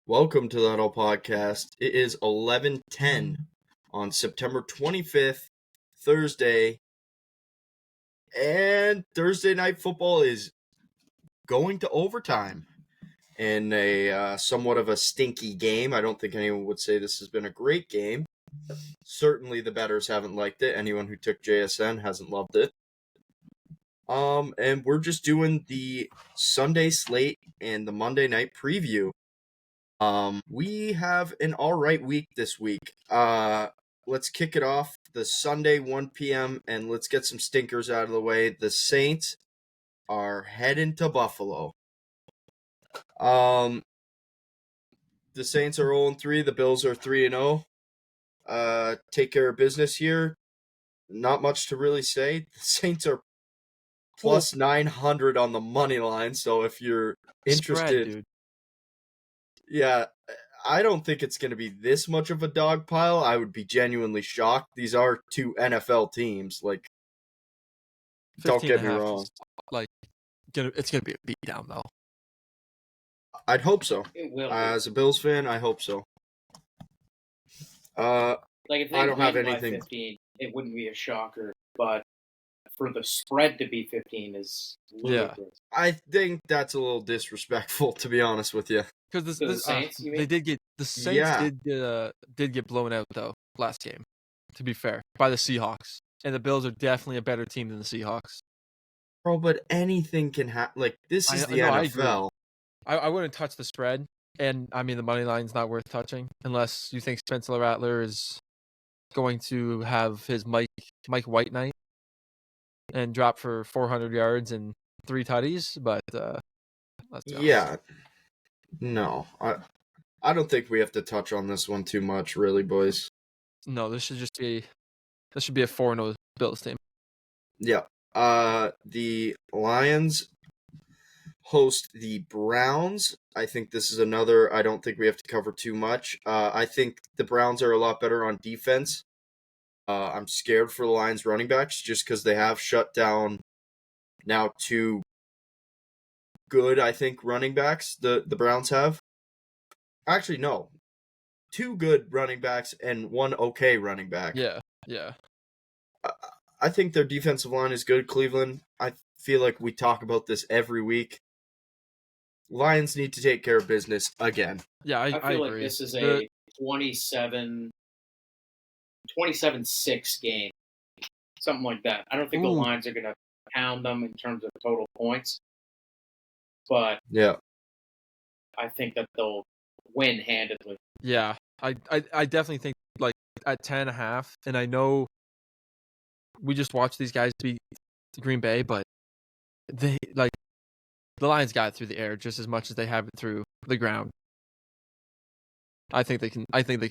Welcome to the Huddlepodcast. It is 11:10 on September 25th, Thursday, and Thursday night football is going to overtime in a somewhat of a stinky game. I don't think anyone would say this has been a great game. Certainly the bettors haven't liked it. Anyone who took JSN hasn't loved it. And we're just doing the Sunday slate and the Monday night preview. We have an all right week this week. Let's kick it off the Sunday 1 p.m. and let's get some stinkers out of the way. The Saints are heading to Buffalo. The Saints are 0-3. The Bills are 3-0. Take care of business here. Not much to really say. The Saints are plus 900 on the money line. So if you're interested, Spread, dude. Yeah, I don't think it's going to be this much of a dog pile. I would be genuinely shocked. These are two NFL teams. Like, don't get me wrong. It's gonna be a beatdown though. I'd hope so. It will. As a Bills fan, I hope so. Like if they I don't have win by anything. 15, it wouldn't be a shocker. But for the spread to be 15 is ludicrous. I think that's a little disrespectful, to be honest with you. Because The Saints, you mean? the Saints did get blown out though last game. To be fair, by the Seahawks, and the Bills are definitely a better team than the Seahawks. Bro, but anything can happen. Like, this is the NFL. I wouldn't touch the spread, and I mean the money line's not worth touching unless you think Spencer Rattler is going to have his Mike White night and drop for 400 yards and 3 tutties. But let's be honest. No, I don't think we have to touch on this one too much, really, boys. No, this should be a 4-0 Bills team. Yeah. The Lions host the Browns. I think this is another, I don't think we have to cover too much. I think the Browns are a lot better on defense. I'm scared for the Lions running backs just because they have shut down now 2 good, I think, running backs the Browns have. Actually, no. 2 good running backs and 1 okay running back. Yeah. I think their defensive line is good, Cleveland. I feel like we talk about this every week. Lions need to take care of business again. Yeah, I feel like agree. this is a 27-6 game. Something like that. I don't think the Lions are going to pound them in terms of total points. But yeah, I think that they'll win handedly. Yeah, I definitely think like at 10.5, and I know we just watched these guys beat Green Bay, but they the Lions got it through the air just as much as they have it through the ground. I think they can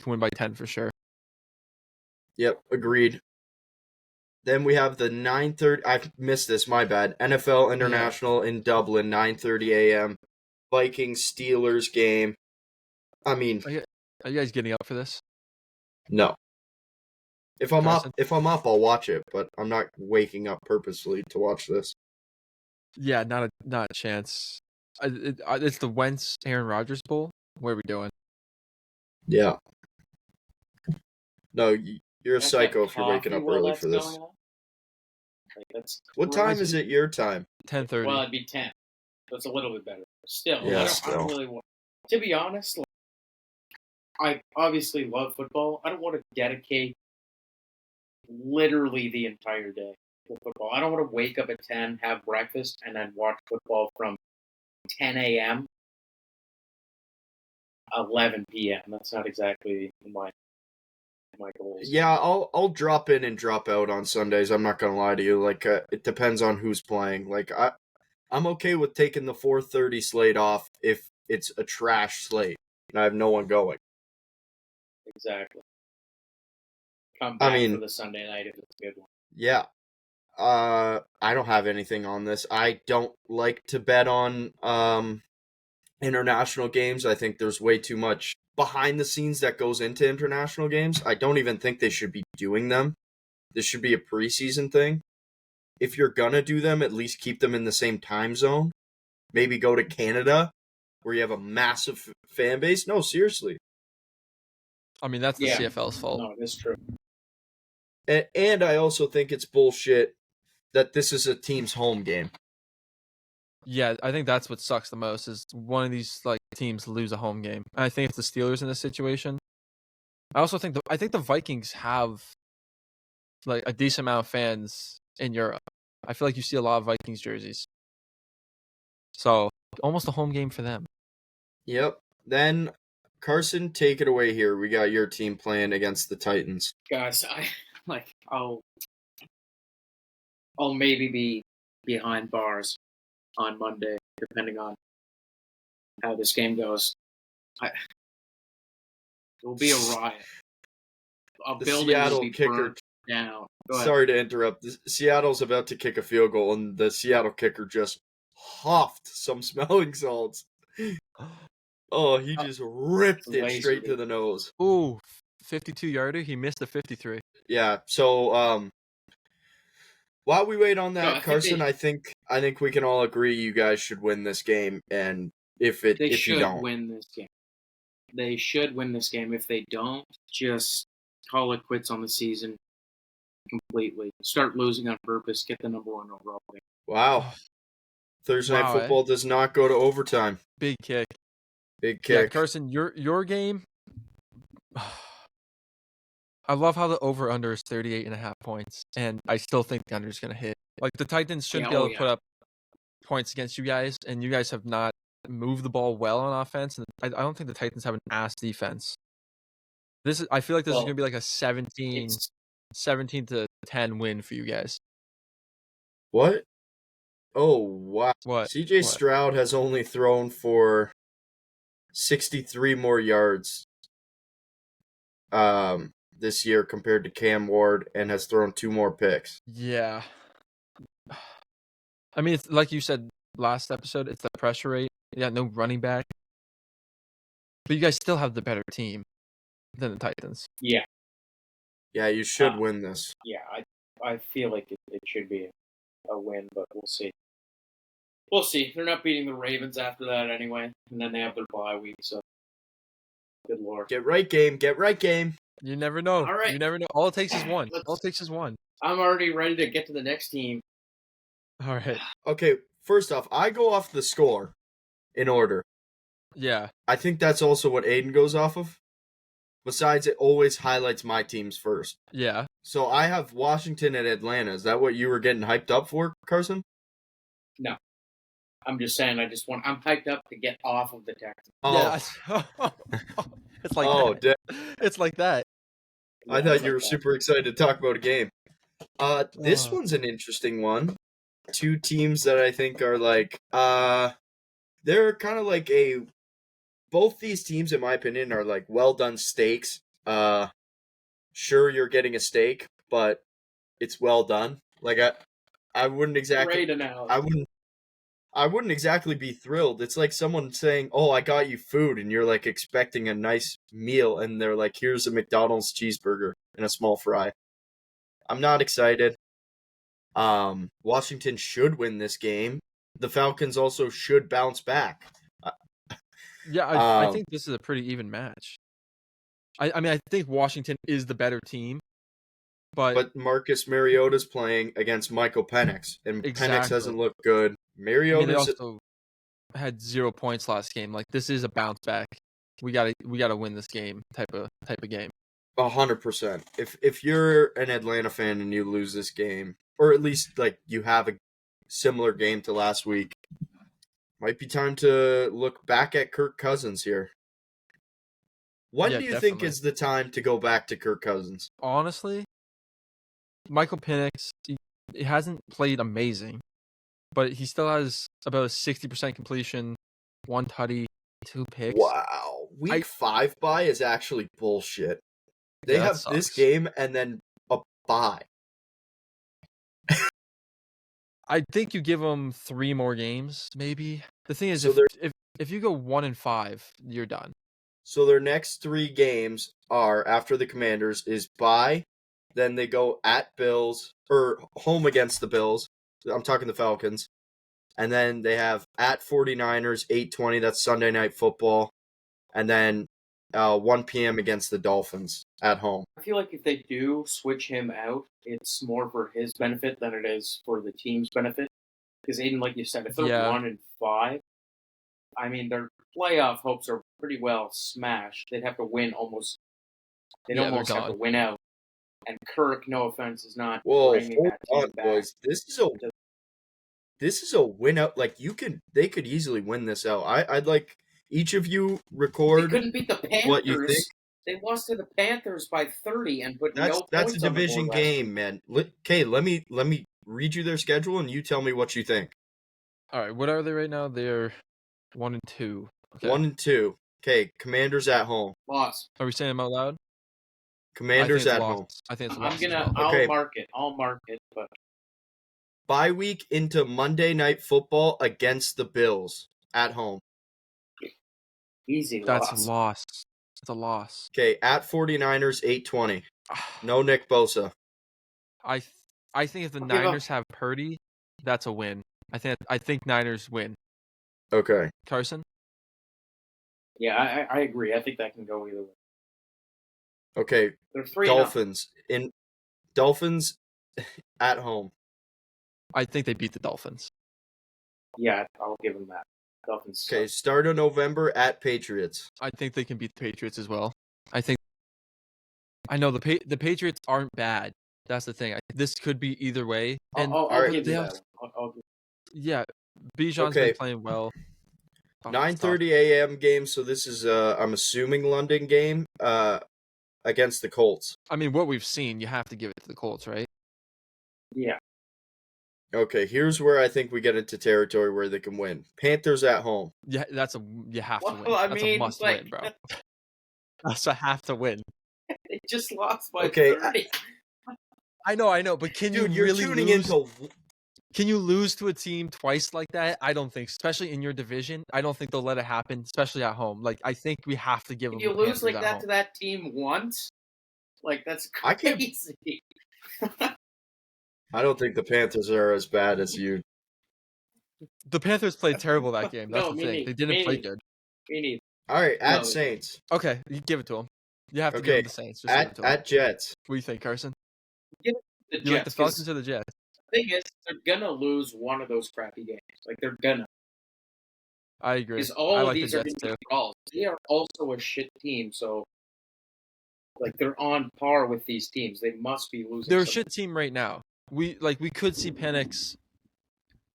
win by 10 for sure. Yep, agreed. Then we have the 9:30. I missed this. My bad. NFL International in Dublin, 9:30 a.m. Vikings Steelers game. I mean, are you guys getting up for this? No. If I'm Carson? up, I'll watch it. But I'm not waking up purposely to watch this. Yeah, not a chance. It's the Wentz Aaron Rodgers Bowl. What are we doing? Yeah. No, you're a psycho if you're waking up early for this. What time is it your time? 10:30. Well, it'd be 10. So it's a little bit better. Still, Yeah, I don't really want. To be honest, I obviously love football. I don't want to dedicate literally the entire day to football. I don't want to wake up at 10, have breakfast, and then watch football from 10 a.m. 11 p.m. That's not exactly my goals. Yeah, I'll drop in and drop out on Sundays. I'm not gonna lie to you. Like, it depends on who's playing. Like, I'm okay with taking the 4:30 slate off if it's a trash slate and I have no one going. Exactly. Come back for the Sunday night if it's a good one. Yeah. I don't have anything on this. I don't like to bet on international games. I think there's way too much behind the scenes that goes into international games. I don't even think they should be doing them. This should be a preseason thing. If you're gonna do them, at least keep them in the same time zone. Maybe go to Canada where you have a massive fan base. No, seriously. I mean, that's the CFL's fault. No, that's true. And I also think it's bullshit that this is a team's home game. Yeah, I think that's what sucks the most is one of these like teams lose a home game. And I think it's the Steelers in this situation. I also think the Vikings have like a decent amount of fans in Europe. I feel like you see a lot of Vikings jerseys. So almost a home game for them. Yep. Then Carson, take it away here. We got your team playing against the Titans. Guys, I'll maybe be behind bars on Monday, depending on how this game goes. It will be a riot. The Building Seattle will be kicker. burned down. Go ahead. Sorry to interrupt. Seattle's about to kick a field goal, and the Seattle kicker just huffed some smelling salts. Oh, he just ripped it straight to the nose. Ooh, 52-yarder. He missed a 53. Yeah. So, while we wait on that, Carson, I think we can all agree you guys should win this game, and if you don't win this game, they should win this game. If they don't, just call it quits on the season completely. Start losing on purpose. Get the number 1 overall pick. Wow. Thursday Night Football does not go to overtime. Big kick. Big kick. Yeah, Carson, your game. I love how the over-under is 38.5 points, and I still think the under is going to hit. Like, the Titans shouldn't be able to put up points against you guys, and you guys have not moved the ball well on offense. And I don't think the Titans have an ass defense. I feel like this is going to be like a 17 to 10 win for you guys. What? Oh, wow. What? CJ Stroud has only thrown for 63 more yards this year compared to Cam Ward, and has thrown 2 more picks. Yeah. I mean, it's like you said last episode, it's the pressure rate. You got no running back. But you guys still have the better team than the Titans. Yeah. Yeah, you should win this. Yeah, I feel like it should be a win, but we'll see. We'll see. They're not beating the Ravens after that anyway, and then they have their bye week, so good lord. Get right game. Get right game. You never know. All right. You never know. All it takes is one. All it takes is one. I'm already ready to get to the next team. All right. Okay, first off, I go off the score in order. Yeah. I think that's also what Aiden goes off of. Besides, it always highlights my teams first. Yeah. So I have Washington and Atlanta. Is that what you were getting hyped up for, Carson? No. I'm just saying, I'm hyped up to get off of the Texans. Oh. Yeah. It's like that. It's like that. I thought you were super excited to talk about a game. This one's an interesting one. 2 teams that I think are like, they're kind of like both these teams, in my opinion, are like well-done steaks. Sure, you're getting a steak, but it's well done. Like, I wouldn't exactly... Great analogy. I wouldn't exactly be thrilled. It's like someone saying, "Oh, I got you food," and you're like expecting a nice meal, and they're like, "Here's a McDonald's cheeseburger and a small fry." I'm not excited. Washington should win this game. The Falcons also should bounce back. Yeah, I think this is a pretty even match. I mean, I think Washington is the better team, but Marcus Mariota's playing against Michael Penix, and Penix hasn't looked good. Mariota also had 0 points last game. Like, this is a bounce back. We gotta win this game type of game. 100%. If you're an Atlanta fan and you lose this game, or at least like you have a similar game to last week, might be time to look back at Kirk Cousins here. When do you think is the time to go back to Kirk Cousins? Honestly, Michael Penix, he hasn't played amazing, but he still has about a 60% completion, 1 tutty, 2 picks. Wow. Week 5 bye is actually bullshit. They have this game and then a bye. I think you give them 3 more games, maybe. The thing is, so if you go 1-5, you're done. So their next 3 games are, after the Commanders, is bye, then they go at Bills, or home against the Bills. I'm talking the Falcons. And then they have at 49ers, 8:20. That's Sunday Night Football. And then 1 p.m. against the Dolphins at home. I feel like if they do switch him out, it's more for his benefit than it is for the team's benefit. Because Aiden, like you said, if they're 1-5, I mean, their playoff hopes are pretty well smashed. They'd have to win almost. They'd almost have to win out. And Kirk, no offense, is not bringing that team back. Boys. This is a win out. Like they could easily win this out. I'd like each of you record. They couldn't beat the Panthers. What you think? They lost to the Panthers by 30 and put no points. That's a division game, man. Okay, let me read you their schedule and you tell me what you think. All right, what are they right now? They're 1-2. Okay. 1-2. Okay, Commanders at home. Loss. Are we saying them out loud? Commanders at home. I think it's lost. I'll mark it. I'll mark it. But bye week into Monday Night Football against the Bills at home. Easy loss. That's a loss. It's a loss. Okay, at 49ers, 8:20. No Nick Bosa. I think if the Niners have Purdy, that's a win. I think Niners win. Okay. Carson? Yeah, I agree. I think that can go either way. Okay. They're 3-0. Dolphins at home. I think they beat the Dolphins. Yeah, I'll give them that. Dolphins. Okay, start of November at Patriots. I think they can beat the Patriots as well. I know the Patriots aren't bad. That's the thing. This could be either way. And I'll give you that. Yeah, Bijan's been playing well. 9:30 a.m. game, so this is I'm assuming London game against the Colts. I mean, what we've seen, you have to give it to the Colts, right? Yeah. Okay, here's where I think we get into territory where they can win. Panthers at home. Yeah, you have to win. I that's mean, a must win, bro. That's a have to win. They just lost by 30. I know, but can you really lose? Can you lose to a team twice like that? I don't think, especially in your division. I don't think they'll let it happen, especially at home. Like, I think we have to give them. If you lose like that to that team once, like that's crazy. I don't think the Panthers are as bad as you. The Panthers played terrible that game. That's the thing. They didn't play good. Me neither. All right, at Saints. Okay, you give it to them. You have to give them the Saints. Just at Jets. What do you think, Carson? Give the Jets. You like the Falcons or the Jets? The thing is, they're gonna lose one of those crappy games. Like they're gonna. I agree. Because all of these are going to be draws. They are also a shit team, so like they're on par with these teams. They must be losing. They're a shit team right now. We could see Penix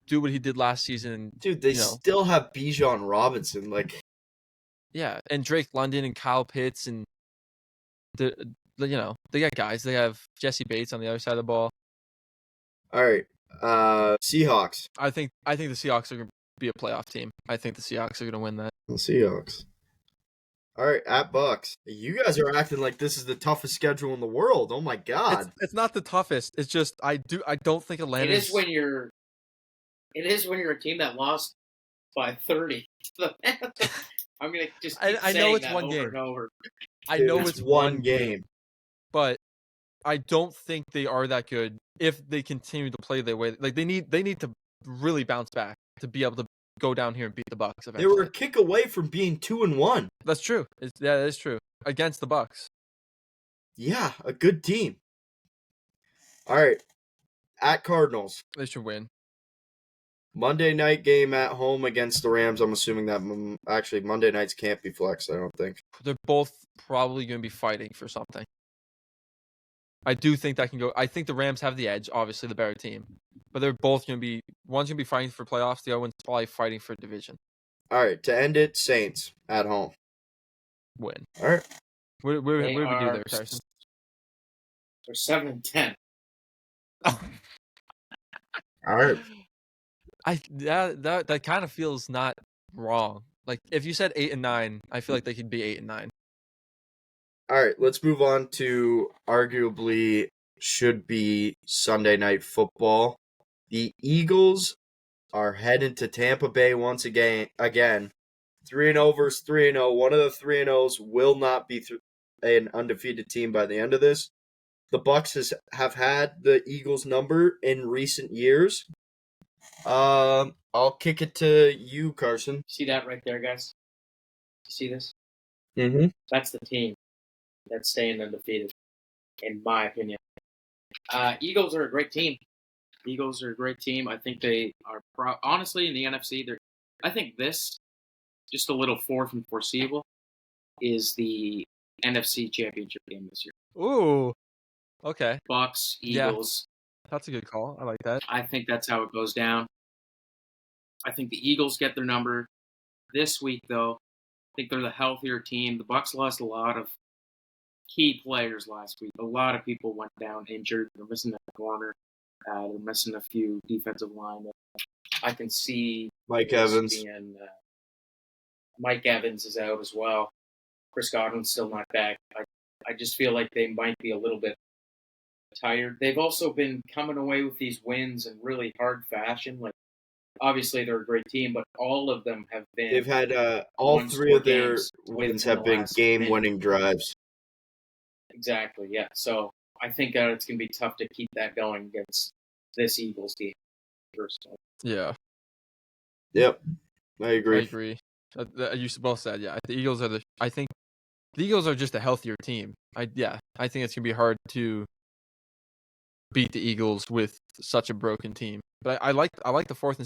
do what he did last season. Dude, they still have Bijan Robinson, like. Yeah, and Drake London and Kyle Pitts and they got guys. They have Jesse Bates on the other side of the ball. All right, Seahawks. I think the Seahawks are going to be a playoff team. I think the Seahawks are going to win that. The Seahawks. All right, at Bucks. You guys are acting like this is the toughest schedule in the world. Oh my god. It's not the toughest. It's just I don't think Atlanta. It is when you're a team that lost by 30 to the Panthers. I'm gonna just. I know it's one game. I know it's one game, but I don't think they are that good if they continue to play their way. Like they need to really bounce back to be able to go down here and beat the Bucks eventually. They were a kick away from being 2-1. That's true. That is true against the Bucks. Yeah, a good team. All right, at Cardinals. They should win. Monday night game at home against the Rams. I'm assuming that actually Monday nights can't be flexed. I don't think. They're both probably going to be fighting for something. I do think that can go. I think the Rams have the edge, obviously the better team, but they're both going to be. One's going to be fighting for playoffs. The other one's probably fighting for division. All right, to end it, Saints at home. Win. All right. What do we do there, Carson? They're 7-10. All right. That kind of feels not wrong. Like if you said 8-9, I feel like they could be 8-9. All right, let's move on to arguably should be Sunday Night Football. The Eagles are heading to Tampa Bay once again. 3-0 versus 3-0. One of the 3-0s will not be an undefeated team by the end of this. The Bucs have had the Eagles' number in recent years. I'll kick it to you, Carson. See that right there, guys? You see this? Mm-hmm. That's the team that's staying undefeated, in my opinion. Eagles are a great team. Eagles are a great team. I think they are honestly in the NFC. I think this, just a little fourth and foreseeable, is the NFC Championship game this year. Ooh. Okay. Bucks, Eagles. Yeah, that's a good call. I like that. I think that's how it goes down. I think the Eagles get their number this week, though. I think they're the healthier team. The Bucks lost a lot of key players last week. A lot of people went down injured. They're missing a corner. They're missing a few defensive linemen. I can see Mike Evans. Mike Evans is out as well. Chris Godwin's still not back. I just feel like they might be a little bit tired. They've also been coming away with these wins in really hard fashion. Like, obviously they're a great team, but all of them have been. They've had all three of their wins have been game-winning drives. Exactly. Yeah. So I think it's going to be tough to keep that going against this Eagles team. Personally. Yeah. Yep. I agree. You both said, yeah. The Eagles are I think the Eagles are just a healthier team. I think it's gonna be hard to beat the Eagles with such a broken team. But I like the fourth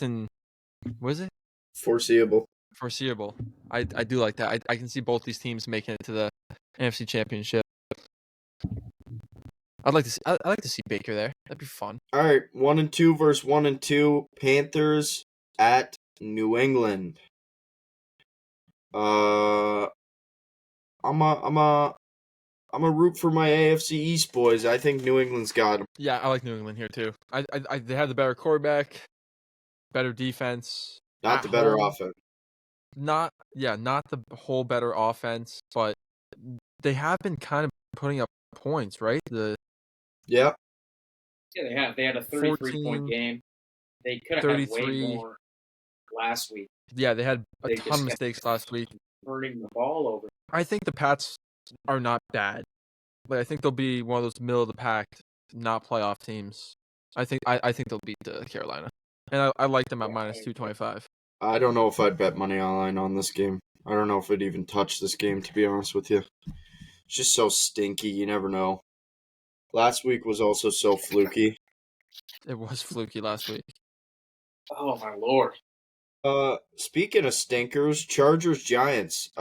and what is it? Foreseeable. I do like that. I can see both these teams making it to the NFC Championship. I'd like to see Baker there. That'd be fun. All right, 1-2 versus 1-2. Panthers at New England. I'm a root for my AFC East boys. I think New England's got them. Yeah, I like New England here too. They have the better quarterback, better defense. Not the better offense. Not the whole better offense, but they have been kind of putting up points, right? Yeah, they have. They had a 33-point game. They could have had way more last week. Yeah, they had a ton of mistakes last week. Turning the ball over. I think the Pats are not bad. Like, I think they'll be one of those middle of the pack, not playoff teams. I think they'll beat Carolina, and I like them at minus 225. I don't know if I'd bet money online on this game. I don't know if I'd even touch this game, to be honest with you. It's just so stinky. You never know. Last week was also so fluky. It was fluky last week. Oh, my Lord. Speaking of stinkers, Chargers-Giants.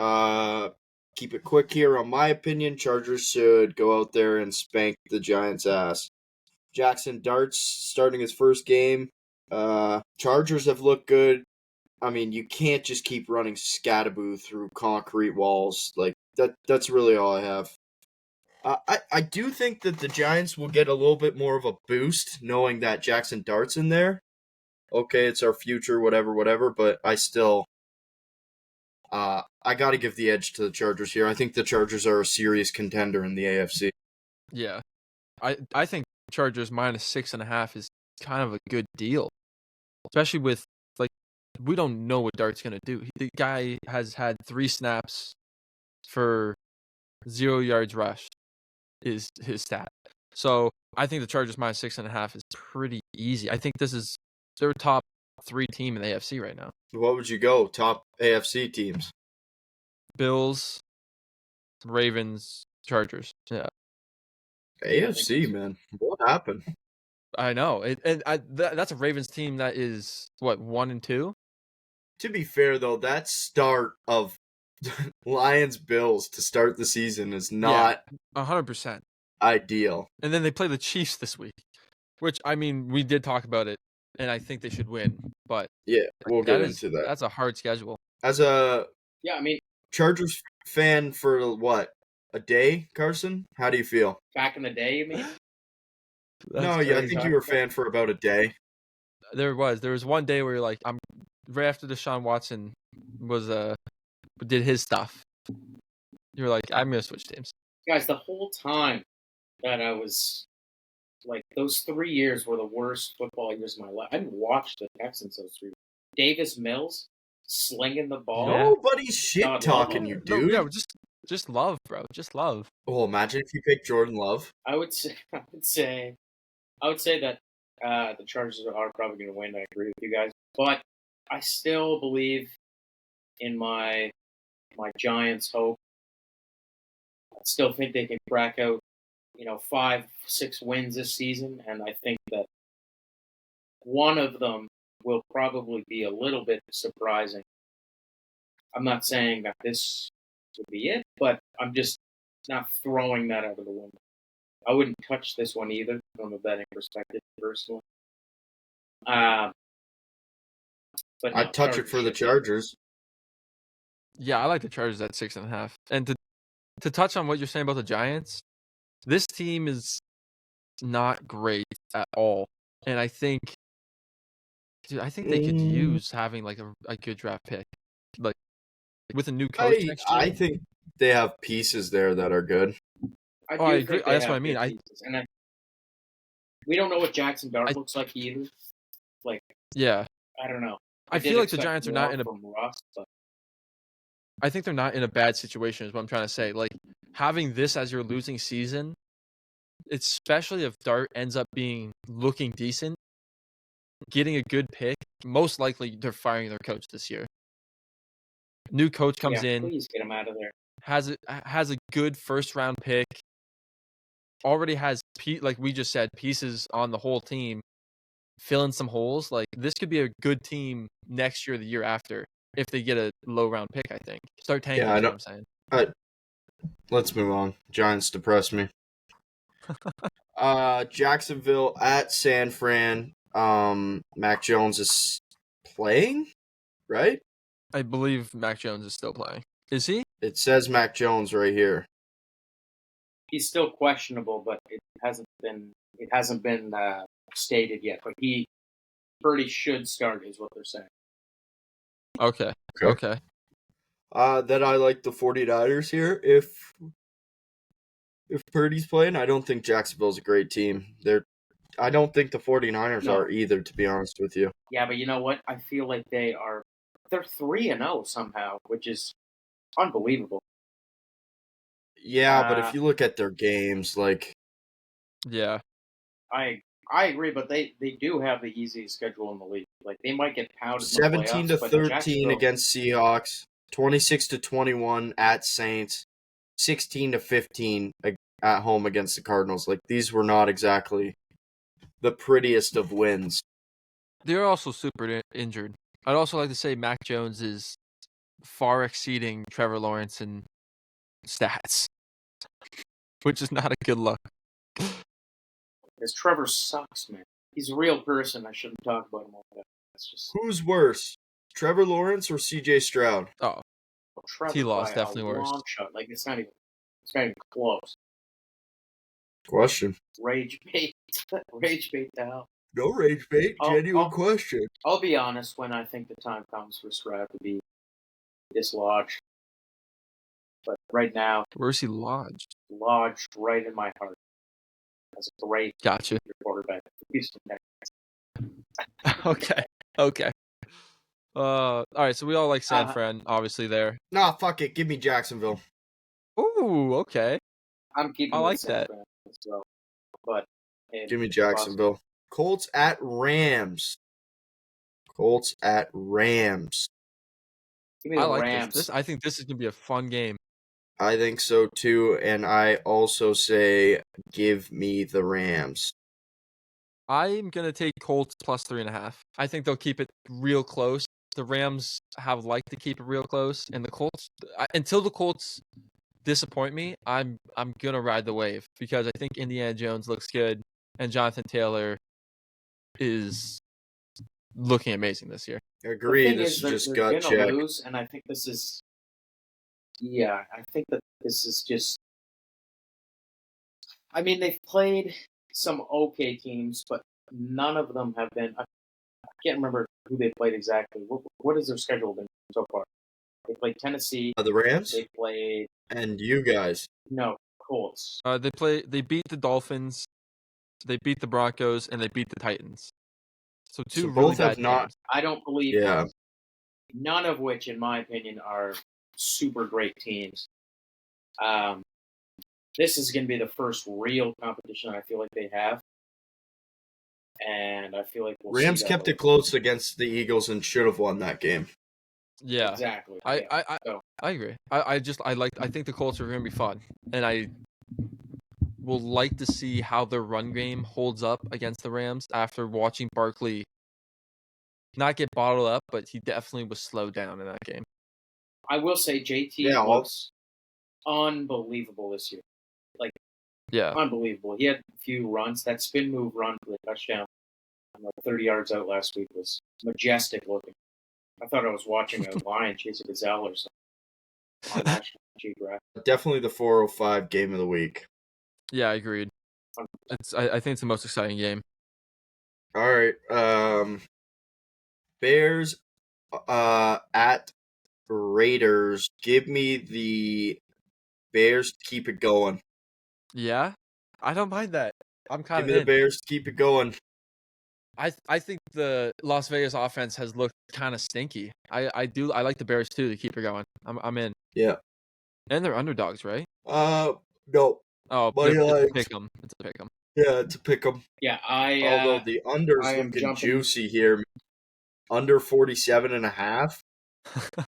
Keep it quick here. On my opinion, Chargers should go out there and spank the Giants' ass. Jackson Dart's starting his first game. Chargers have looked good. I mean, you can't just keep running scataboo through concrete walls. Like, that's really all I have. I do think that the Giants will get a little bit more of a boost knowing that Jackson Dart's in there. Okay, it's our future, whatever, but I still... I got to give the edge to the Chargers here. I think the Chargers are a serious contender in the AFC. Yeah. I think Chargers minus 6.5 is kind of a good deal. Especially with, like, we don't know what Dart's going to do. The guy has had 3 snaps for 0 yards rushed is his stat. So I think the Chargers minus 6.5 is pretty easy. I think this is their top 3 team in the AFC right now. What would you go? Top AFC teams? Bills, Ravens, Chargers. Yeah. AFC, man. What happened? I know. That's a Ravens team that is, what, 1-2? To be fair, though, that start of Lions-Bills to start the season is not 100% ideal. And then they play the Chiefs this week, which, I mean, we did talk about it, and I think they should win. But yeah, we'll get into that. That's a hard schedule. As a I Chargers fan for what? A day, Carson? How do you feel? Back in the day, you mean? I think you were a fan for about a day. There was one day where you're like, I'm right after Deshaun Watson did his stuff. You're like, I'm gonna switch teams. Guys, the whole time that I was like, those 3 years were the worst football years of my life. I didn't watch the Texans those 3 years. Davis Mills slinging the ball. Nobody's shit talking you, dude. No, just love, bro. Just love. Oh, imagine if you picked Jordan Love. I would say that The Chargers are probably going to win. I agree with you guys, but I still believe in my Giants' hope. I still think they can crack out, 5-6 wins this season, and I think that one of them will probably be a little bit surprising. I'm not saying that this would be it, but I'm just not throwing that out of the window. I wouldn't touch this one either from a betting perspective, personally. But no, I'd touch it for the Chargers. Yeah, I like the Chargers at 6.5. And to touch on what you're saying about the Giants, this team is not great at all, and I think they could use having like a good draft pick, like with a new coach next year. I think they have pieces there that are good. I agree. That's what I mean. We don't know what Jackson Dart looks like either. Yeah, I don't know. I feel like the Giants are not in a. Russ, but I think they're not in a bad situation. Is what I'm trying to say. Like having this as your losing season, especially if Dart ends up looking decent, getting a good pick. Most likely, they're firing their coach this year. New coach comes in. Please get him out of there. Has a good first round pick. Already has, like we just said, pieces on the whole team, fill in some holes. Like this could be a good team next year, or the year after, if they get a low round pick. I think start tanking. Yeah, is what I'm saying. Let's move on. Giants depress me. Jacksonville at San Fran. Mac Jones is playing, right? I believe Mac Jones is still playing. Is he? It says Mac Jones right here. He's still questionable, but it hasn't been stated yet. But he pretty should start, is what they're saying. Okay. Then I like the 49ers here. If Purdy's playing, I don't think Jacksonville's a great team. I don't think the 49ers are either, to be honest with you. Yeah, but you know what? I feel like they're 3-0 somehow, which is unbelievable. Yeah, but if you look at their games, yeah, I agree, but they do have the easiest schedule in the league. Like they might get pounded. 17-13 against Seahawks, 26-21 at Saints, 16-15 at home against the Cardinals. Like these were not exactly the prettiest of wins. They're also super injured. I'd also like to say Mac Jones is far exceeding Trevor Lawrence in stats, which is not a good look. Because Trevor sucks, man. He's a real person. I shouldn't talk about him all that. That's just... Who's worse, Trevor Lawrence or C.J. Stroud? Oh, T-Law's definitely worse. Long shot. Like it's not even close. Question. Rage bait now. No rage bait. Genuine question. I'll be honest when I think the time comes for Stroud to be dislodged. But right now, where's he lodged? Lodged right in my heart. As a great quarterback. Okay. All right, so we all like San Fran, obviously there. Nah, fuck it. Give me Jacksonville. Ooh, okay. I'm keeping. I like that. Fran as well, but give me Jacksonville. Colts at Rams. Give me the Rams. This. I think this is gonna be a fun game. I think so too, and I also say give me the Rams. I'm gonna take Colts plus 3.5. I think they'll keep it real close. The Rams have liked to keep it real close, and the Colts, until the Colts disappoint me, I'm gonna ride the wave because I think Indiana Jones looks good, and Jonathan Taylor is looking amazing this year. I agree. This is just gut check. Lose, and I think this is. Yeah, I think that this is just. I mean, they've played some okay teams, but none of them have been. I can't remember who they played exactly. What has their schedule been so far? They played Tennessee. The Rams. They played. And you guys. No, Colts. They beat the Dolphins, they beat the Broncos, and they beat the Titans. So really bad teams. I don't believe. Yeah. None of which, in my opinion, are super great teams. This is going to be the first real competition I feel like they have. and I feel like we'll Rams see that kept it close against the Eagles and should have won that game. Yeah, exactly. I agree. I think the Colts are going to be fun, and I will like to see how their run game holds up against the Rams after watching Barkley not get bottled up, but he definitely was slowed down in that game. I will say JT looks unbelievable this year. Unbelievable. He had a few runs. That spin move run for the touchdown, 30 yards out last week, was majestic looking. I thought I was watching a lion chase a gazelle or something on National Geographic. Definitely the 405 game of the week. Yeah, I agreed. I think it's the most exciting game. All right. Bears at Raiders. Give me the Bears to keep it going. Yeah, I don't mind that. I'm kind Give of me the Bears to keep it going. I think the Las Vegas offense has looked kind of stinky. I like the Bears too to keep it going. I'm in. Yeah. And they're underdogs, right? No. Oh, it's a pick 'em. It's a pick 'em. Yeah, it's a pick 'em. Yeah, although the under's looking juicy here. Under 47.5.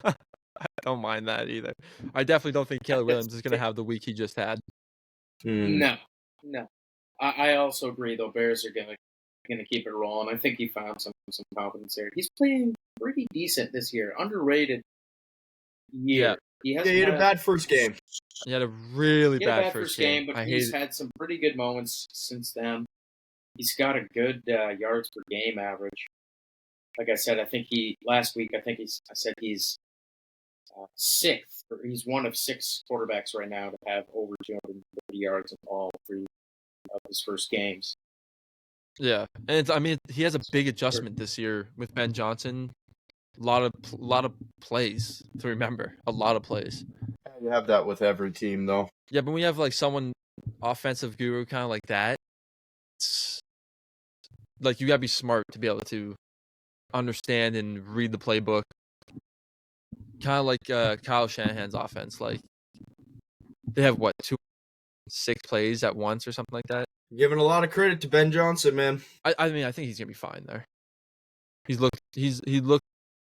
I don't mind that either. I definitely don't think Caleb Williams is going to have the week he just had. No. I also agree though. Bears are gonna keep it rolling. I think he found some confidence there. He's playing pretty decent this year. Underrated year. Yeah. He had a bad first game. He had a really bad first game, but he's had some pretty good moments since then. He's got a good yards per game average. Like I said, I think last week. I said he's sixth, or he's one of 6 quarterbacks right now to have over 230 yards in all 3 of his first games. Yeah, and he has a big adjustment this year with Ben Johnson. A lot of plays to remember. A lot of plays. You have that with every team, though. Yeah, but when you have like someone offensive guru kind of like that, it's like you gotta be smart to be able to understand and read the playbook. Kind of like Kyle Shanahan's offense. Like they have 6 plays at once or something like that. Giving a lot of credit to Ben Johnson, man. I think he's gonna be fine there. He looked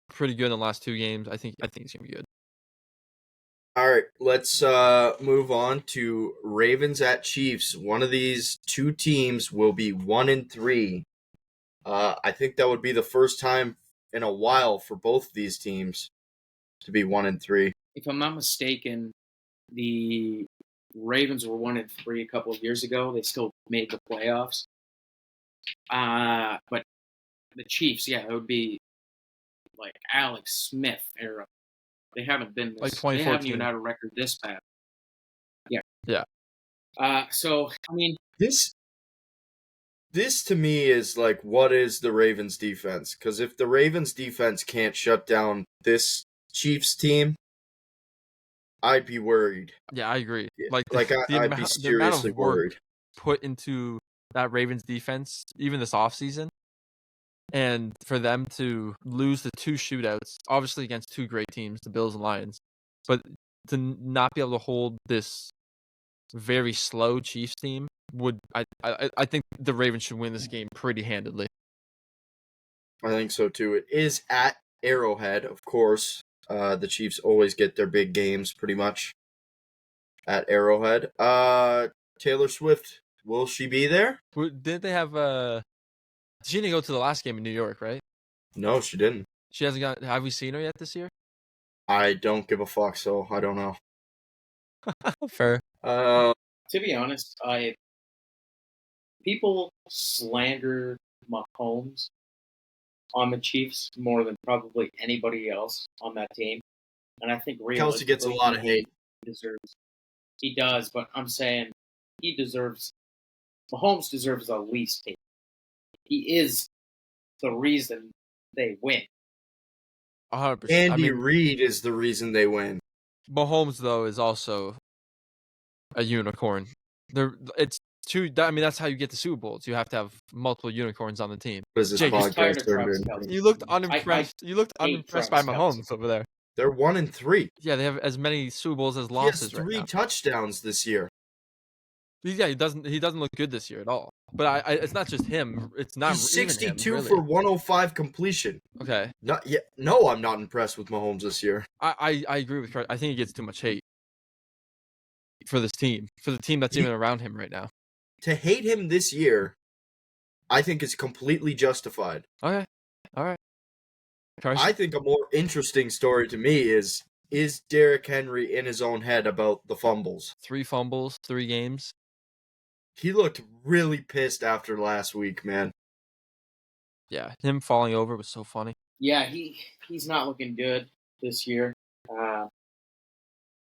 pretty good in the last 2 games. I think he's gonna be good. All right, let's move on to Ravens at Chiefs. One of these 2 teams will be 1-3. I think that would be the first time in a while for both of these teams to be 1-3. If I'm not mistaken, the Ravens were 1-3 a couple of years ago. They still made the playoffs. But the Chiefs, it would be like Alex Smith era. They haven't been like 2014. They haven't even had a record this bad. Yeah. Yeah. So I mean, this to me is like, what is the Ravens defense? Because if the Ravens defense can't shut down this Chiefs team, I'd be worried. Yeah, I agree. I'd be seriously worried. Put into that Ravens defense, even this offseason, and for them to lose the 2 shootouts, obviously against 2 great teams, the Bills and Lions, but to not be able to hold this very slow Chiefs team I think the Ravens should win this game pretty handedly. I think so too. It is at Arrowhead, of course. The Chiefs always get their big games pretty much at Arrowhead. Taylor Swift, will she be there? Didn't they have she didn't go to the last game in New York, right? No, she didn't. She hasn't got. Have we seen her yet this year? I don't give a fuck, so I don't know. Fair. To be honest, people slander Mahomes on the Chiefs more than probably anybody else on that team, and I think Kelsey gets a lot of hate. He does, but I'm saying Mahomes deserves the least hate. He is the reason they win. 100%. Andy Reid is the reason they win. Mahomes, though, is also a unicorn. It's true. That's how you get the Super Bowls. You have to have multiple unicorns on the team. What is this podcast turned into? You looked unimpressed. You looked unimpressed by Mahomes over there. They're 1-3. Yeah, they have as many Super Bowls as losses. He has 3 touchdowns this year. Yeah, he doesn't look good this year at all. But it's not just him. It's not He's even 62 him, really. for 105 completion. Okay. Not yet. No, I'm not impressed with Mahomes this year. I agree with Kirk. I think he gets too much hate for this team, for the team that's even around him right now. To hate him this year, I think is completely justified. Okay. All right. Carson? I think a more interesting story to me is Derrick Henry in his own head about the fumbles? 3 fumbles, 3 games. He looked really pissed after last week, man. Yeah, him falling over was so funny. Yeah, he's not looking good this year.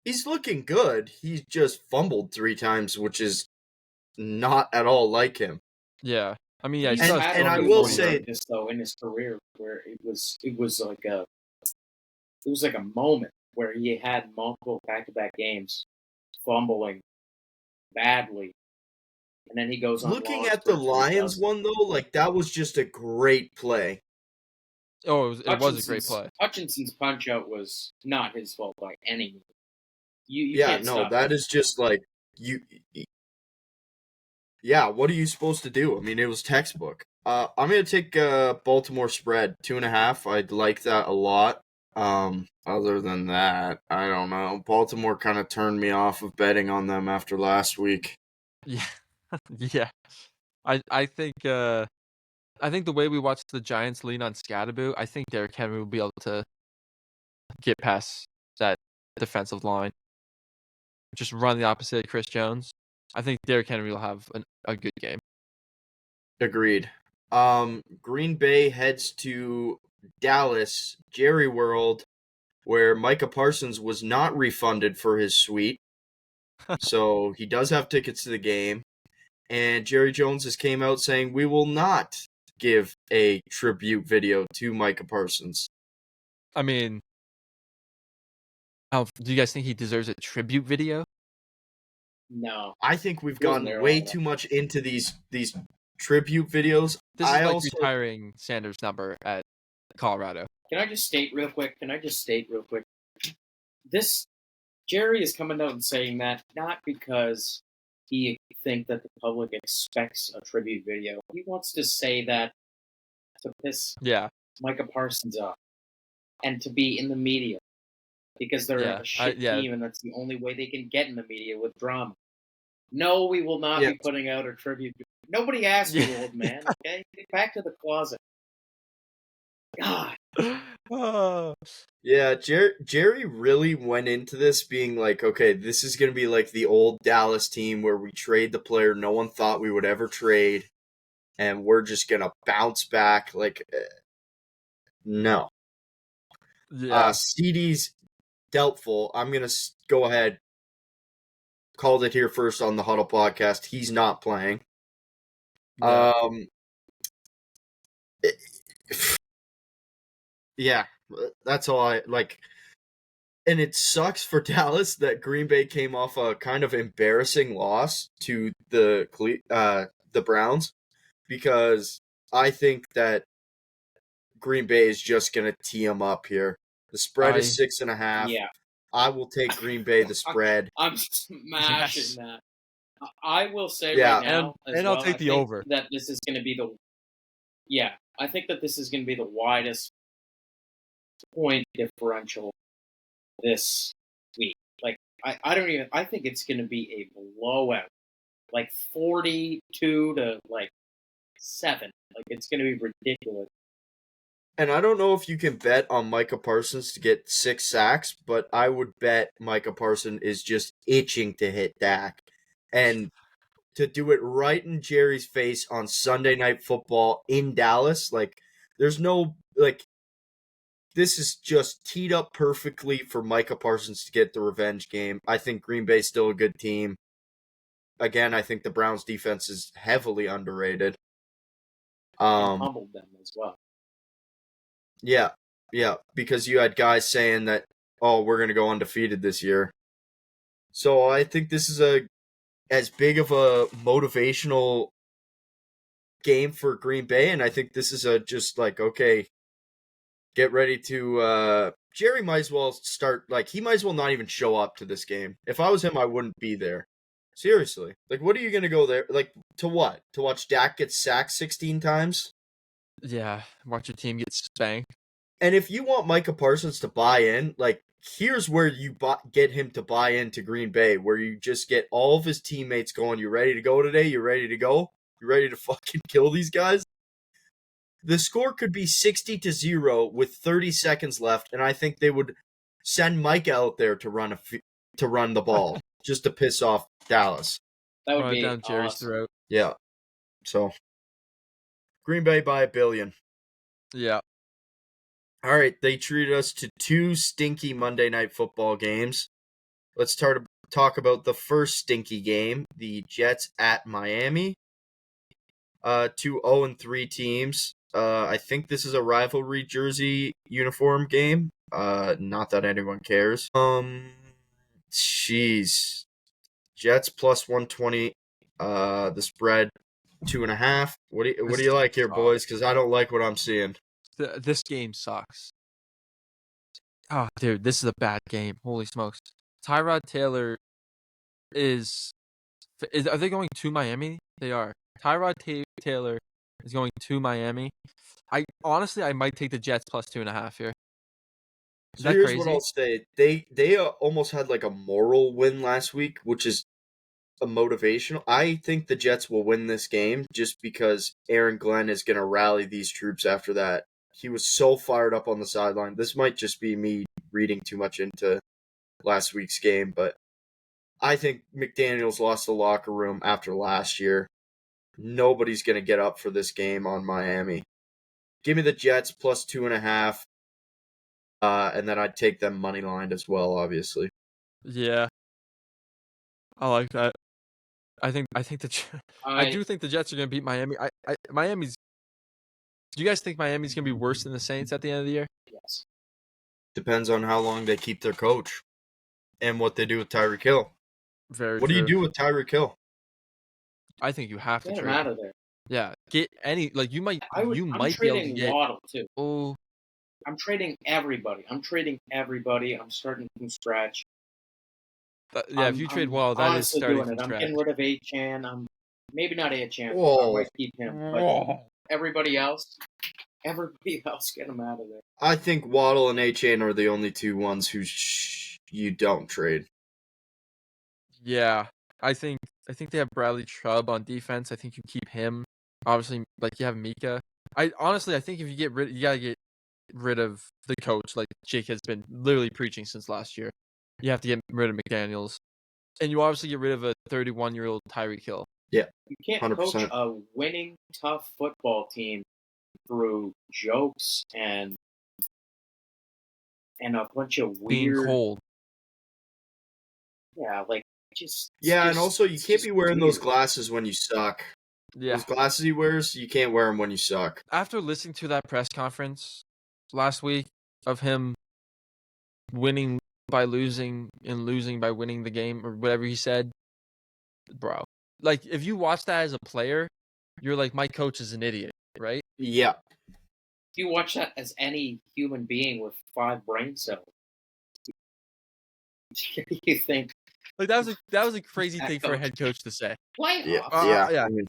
He's looking good. He's just fumbled 3 times, which is not at all like him. Yeah. I mean, yeah, and I will say this though in his career where it was like a moment where he had multiple back-to-back games fumbling badly, and then he goes on. Looking at the Lions one though, like that was just a great play. Oh, it was a great play. Hutchinson's punch out was not his fault by any means. That is just like you. Yeah, what are you supposed to do? I mean, it was textbook. I'm gonna take Baltimore spread 2.5. I'd like that a lot. Other than that, I don't know. Baltimore kind of turned me off of betting on them after last week. Yeah, yeah. I think the way we watched the Giants lean on Scadaboo, I think Derrick Henry will be able to get past that defensive line. Just run the opposite of Chris Jones. I think Derrick Henry will have a good game. Agreed. Green Bay heads to Dallas, Jerry World, where Micah Parsons was not refunded for his suite. So he does have tickets to the game. And Jerry Jones has came out saying, we will not give a tribute video to Micah Parsons. I mean, do you guys think he deserves a tribute video? No. I think we've gotten way too much into these tribute videos. This is like retiring Sanders' number at Colorado. Can I just state real quick? This Jerry is coming out and saying that not because he thinks that the public expects a tribute video. He wants to say that to piss Micah Parsons off and to be in the media because they're a shit team and that's the only way they can get in the media with drama. No, we will not be putting out a tribute. Nobody asked you, old man. Okay, get back to the closet. God. Yeah, Jerry really went into this being like, okay, this is going to be like the old Dallas team where we trade the player no one thought we would ever trade, and we're just going to bounce back. Like, no. Yeah. CD's doubtful. I'm going to go ahead. Called it here first on the Huddle podcast. He's not playing. Yeah, that's all I like. And it sucks for Dallas that Green Bay came off a kind of embarrassing loss to the Browns, because I think that Green Bay is just going to tee them up here. The spread is 6.5. Yeah. I will take Green Bay the spread. I'm smashing that. I will say right now, and I'll take the over. That this is going to be I think that this is going to be the widest point differential this week. Like I think it's going to be a blowout, like 42 to 7. Like it's going to be ridiculous. And I don't know if you can bet on Micah Parsons to get 6 sacks, but I would bet Micah Parsons is just itching to hit Dak. And to do it right in Jerry's face on Sunday Night Football in Dallas, there's no, this is just teed up perfectly for Micah Parsons to get the revenge game. I think Green Bay's still a good team. Again, I think the Browns' defense is heavily underrated. Humbled them as well. Yeah, because you had guys saying that, we're going to go undefeated this year. So I think this is as big of a motivational game for Green Bay, and I think this is okay, get ready to Jerry might as well start, he might as well not even show up to this game. If I was him, I wouldn't be there. Seriously. Like, what are you going to go there? Like, to what? To watch Dak get sacked 16 times? Yeah, watch your team get spanked. And if you want Micah Parsons to buy in, like, here's where you get him to buy into Green Bay, where you just get all of his teammates going, you ready to go today? You ready to go? You ready to fucking kill these guys? The score could be 60-0 with 30 seconds left, and I think they would send Micah out there to run the ball just to piss off Dallas. That would be down Jerry's awesome. throat. Yeah. So, Green Bay by $1 billion. Yeah. All right, they treated us to 2 stinky Monday Night Football games. Let's talk about the first stinky game, the Jets at Miami. 2 0-3 teams. I think this is a rivalry jersey uniform game. Not that anyone cares. Jeez. Jets plus 120. The spread 2.5. What do you like here, boys? Because I don't like what I'm seeing. This game sucks. Oh, dude, this is a bad game. Holy smokes. Tyrod Taylor are they going to Miami? They are. Tyrod Taylor is going to Miami. I might take the Jets plus 2.5 here. Is that Here's crazy? what I'll say. They almost had like a moral win last week, which is a motivational. I think the Jets will win this game just because Aaron Glenn is going to rally these troops after that. He was so fired up on the sideline. This might just be me reading too much into last week's game, but I think McDaniels lost the locker room after last year. Nobody's going to get up for this game on Miami. Give me the Jets plus 2.5. And then I'd take them money line as well, obviously. Yeah. I like that. I think I do think the Jets are going to beat Miami. Miami's. Do you guys think Miami's going to be worse than the Saints at the end of the year? Yes. Depends on how long they keep their coach and what they do with Tyreek Hill. Very What true. do you do with Tyreek Hill? I think you have to Get him trade out of there. Yeah, get any you might I'm be able to trading get. Waddle too. Oh, I'm trading everybody. I'm starting from scratch. if you trade Waddle, that is starting from scratch. I'm getting rid of Achane. I'm maybe not Achane. Whoa. I might keep him, but everybody else, get him out of there. I think Waddle and Achane are the only two ones who you don't trade. Yeah, I think they have Bradley Chubb on defense. I think you keep him. Obviously, you have Mika. I think if you gotta get rid of the coach, like Jake has been literally preaching since last year. You have to get rid of McDaniels, and you obviously get rid of a 31-year-old Tyreek Hill. Yeah, you can't 100%. coach a winning, tough football team through jokes and a bunch of weird. Being cold. Yeah, just. Yeah, and also you can't be wearing those weird. glasses when you suck. Yeah. Those glasses he wears, you can't wear them when you suck. After listening to that press conference last week of him winning by losing and losing by winning the game or whatever he said, bro. If you watch that as a player, you're like, my coach is an idiot, right? Yeah. If you watch that as any human being with 5 brain cells, you think that was a crazy thing for a head coach to say. Playoffs. Yeah. I mean,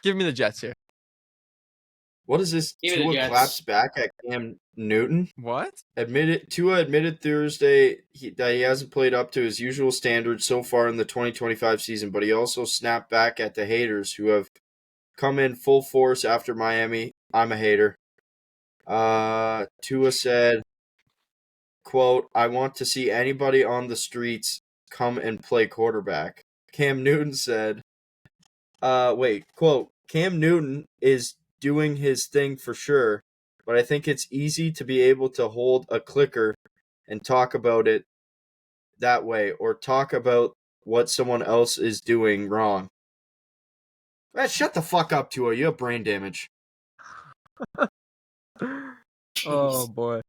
give me the Jets here. What is this? Tua claps back at Cam Newton. What? Tua admitted Thursday that he hasn't played up to his usual standards so far in the 2025 season, but he also snapped back at the haters who have come in full force after Miami. I'm a hater. Tua said, quote, I want to see anybody on the streets come and play quarterback. Cam Newton said, quote, Cam Newton is doing his thing for sure, but I think it's easy to be able to hold a clicker and talk about it that way or talk about what someone else is doing wrong. Shut the fuck up, Tua. You have brain damage. Oh, boy.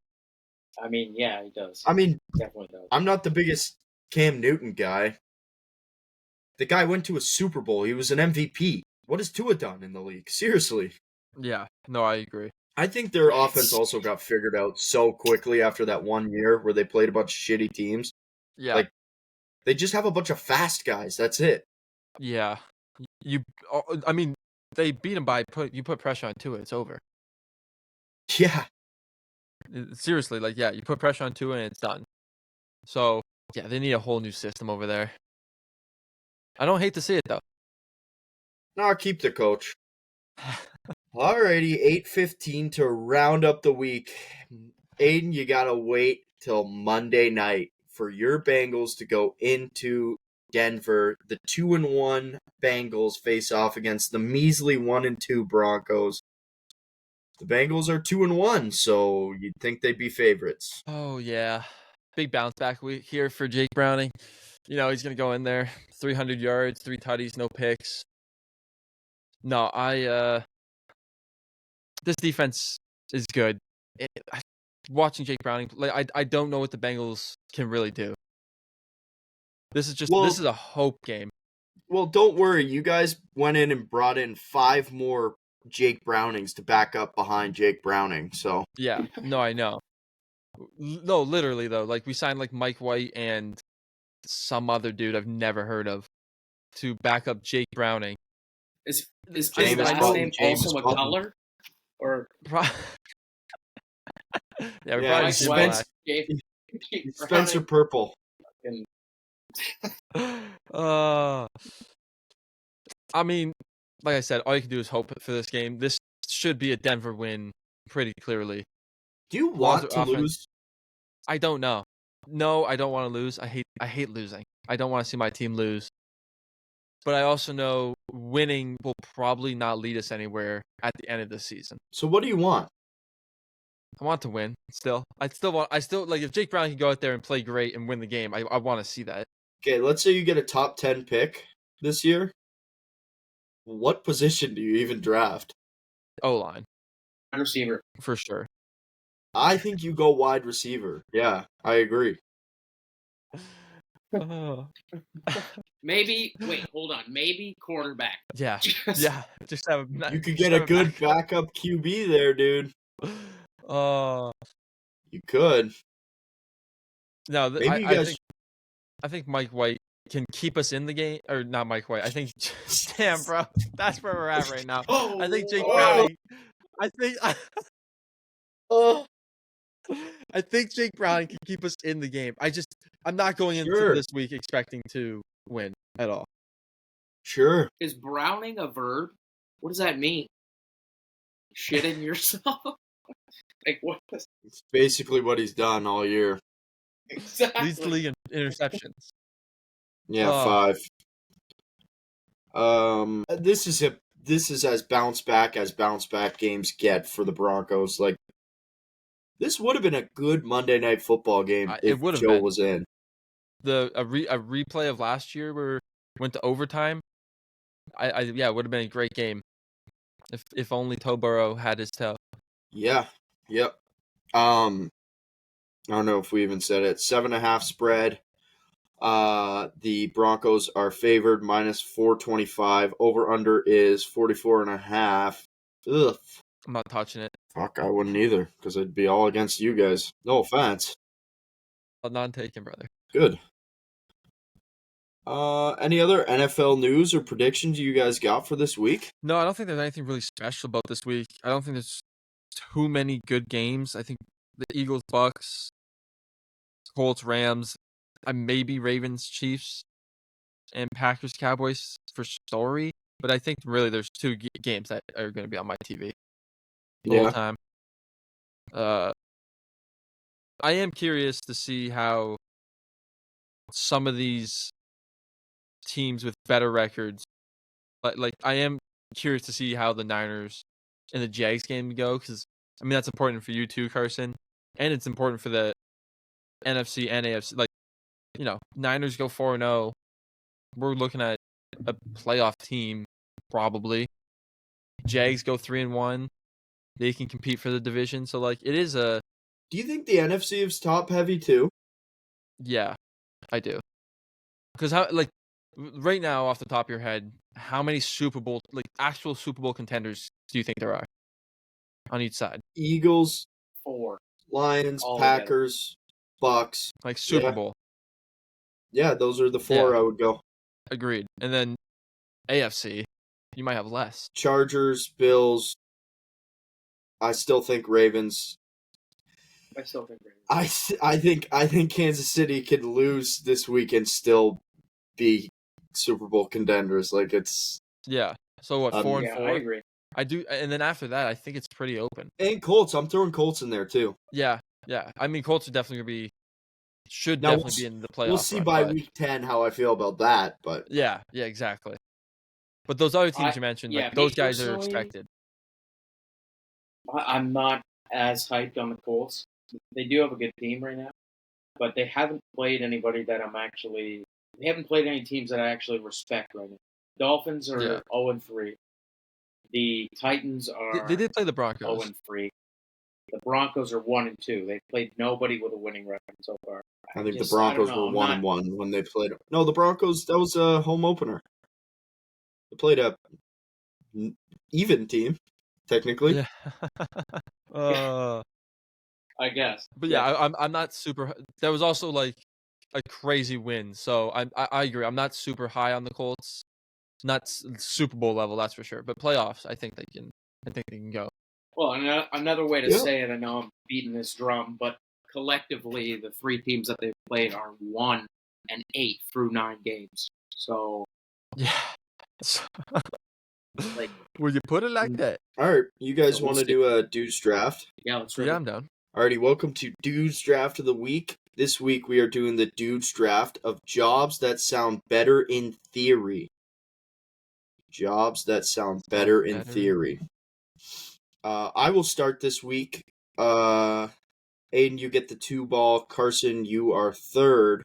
I mean, yeah, he does. Definitely does. I'm not the biggest Cam Newton guy. The guy went to a Super Bowl. He was an MVP. What has Tua done in the league? Seriously. Yeah, no, I agree. I think their offense also got figured out so quickly after that 1 year where they played a bunch of shitty teams. Yeah. They just have a bunch of fast guys. That's it. Yeah. I mean, they beat him by you put pressure on Tua, it's over. Yeah. Seriously, like, yeah, you put pressure on Tua and it's done. So, yeah, they need a whole new system over there. I don't hate to see it, though. No, keep the coach. Alrighty, 8:15 to round up the week. Aiden, you got to wait till Monday night for your Bengals to go into Denver. The 2-1 Bengals face off against the measly 1-2 Broncos. The Bengals are 2-1, so you'd think they'd be favorites. Oh, yeah. Big bounce back week here for Jake Browning. You know, he's going to go in there, 300 yards, 3 tutties, no picks. No, this defense is good. Watching Jake Browning, like, I don't know what the Bengals can really do. This is a hope game. Well, don't worry. You guys went in and brought in 5 more Jake Brownings to back up behind Jake Browning. So Yeah, no, I know. No, literally though, like we signed like Mike White and some other dude I've never heard of to back up Jake Browning. Is James his last Button, name James also Button. McCullough? Or Yeah, Yeah, probably Spence- Spencer Purple. I mean, like I said, all you can do is hope for this game. This should be a Denver win pretty clearly. Do you want to offense. lose? I don't know. No, I don't want to lose. I hate losing. I don't want to see my team lose. But I also know winning will probably not lead us anywhere at the end of the season. So what do you want? I want to win still. I still like if Jake Brown can go out there and play great and win the game, I want to see that. Okay, let's say you get a top 10 pick this year. What position do you even draft? O-line. Receiver. For sure. I think you go wide receiver. Yeah, I agree. Maybe hold on. Maybe quarterback. Yeah. Just Just have You could get a good backup QB there, dude. You could. No, Maybe you guys. I think Mike White can keep us in the game, or not Mike White. I think, damn, bro, that's where we're at right now. I think Jake Browning. I think Jake Browning can keep us in the game. I'm not going into this week expecting to win at all. Sure. Is Browning a verb? What does that mean? Shitting yourself? Like what? It's basically what he's done all year. Exactly. Leads the league in interceptions. Yeah, 5. This is as bounce back games get for the Broncos. Like, this would have been a good Monday Night Football game if Joe was in. A replay of last year where went to overtime. It would have been a great game if only Toboro had his toe. Yeah. Yep. I don't know if we even said it. 7.5 spread. The Broncos are favored -425. Over under is 44.5. Ugh. I'm not touching it. Fuck, I wouldn't either, because it'd be all against you guys. No offense. None taken, brother. Good. Any other NFL news or predictions you guys got for this week? No, I don't think there's anything really special about this week. I don't think there's too many good games. I think the Eagles, Bucks, Colts, Rams, maybe Ravens, Chiefs, and Packers, Cowboys for story. But I think really there's 2 games that are going to be on my TV the whole time. I am curious to see how some of these teams with better records, like I am curious to see how the Niners and the Jags game go, because I mean that's important for you too, Carson, and it's important for the NFC and AFC. Like, you know, Niners go 4-0. We're looking at a playoff team probably. Jags go 3-1. They can compete for the division. So like it is a. Do you think the NFC is top heavy too? Yeah, I do. Because how right now off the top of your head, how many Super Bowl actual Super Bowl contenders do you think there are on each side? Eagles, 4, Lions, all Packers, Bucks. Like Super Bowl. Yeah, those are the four I would go. Agreed. And then AFC, you might have less. Chargers, Bills. I still think Ravens. I still think Ravens. I think Kansas City could lose this week and still be Super Bowl contenders. Like it's So what? 4 and 4. I agree. I do, and then after that, I think it's pretty open. And Colts. I'm throwing Colts in there too. Yeah. I mean, Colts are definitely definitely be in the playoffs. We'll see by week 10 how I feel about that. But yeah, exactly. But those other teams you mentioned, those guys are expected. I'm not as hyped on the Colts. They do have a good team right now, but they haven't played anybody that they haven't played any teams that I actually respect right now. Dolphins are 0-3. The Titans are They did play the Broncos. 0-3. The Broncos are 1-2. They've played nobody with a winning record so far. I think the Broncos were 1-1 when they played. No, the Broncos, that was a home opener. They played a even team, technically. Yeah. I guess. But I'm not super. There was also like a crazy win, so I agree. I'm not super high on the Colts. Not Super Bowl level, that's for sure. But playoffs, I think they can go. Well, another way to say it, I know I'm beating this drum, but collectively, the three teams that they've played are 1-8 through 9 games. So, yeah. Will you put it like that? All right, you guys want to do a dudes draft? Yeah, let's I'm down. Alrighty, welcome to Dudes Draft of the Week. This week we are doing the Dudes Draft of jobs that sound better in theory. Jobs that sound better in theory. I will start this week. Aiden, you get the 2 ball. Carson, you are third.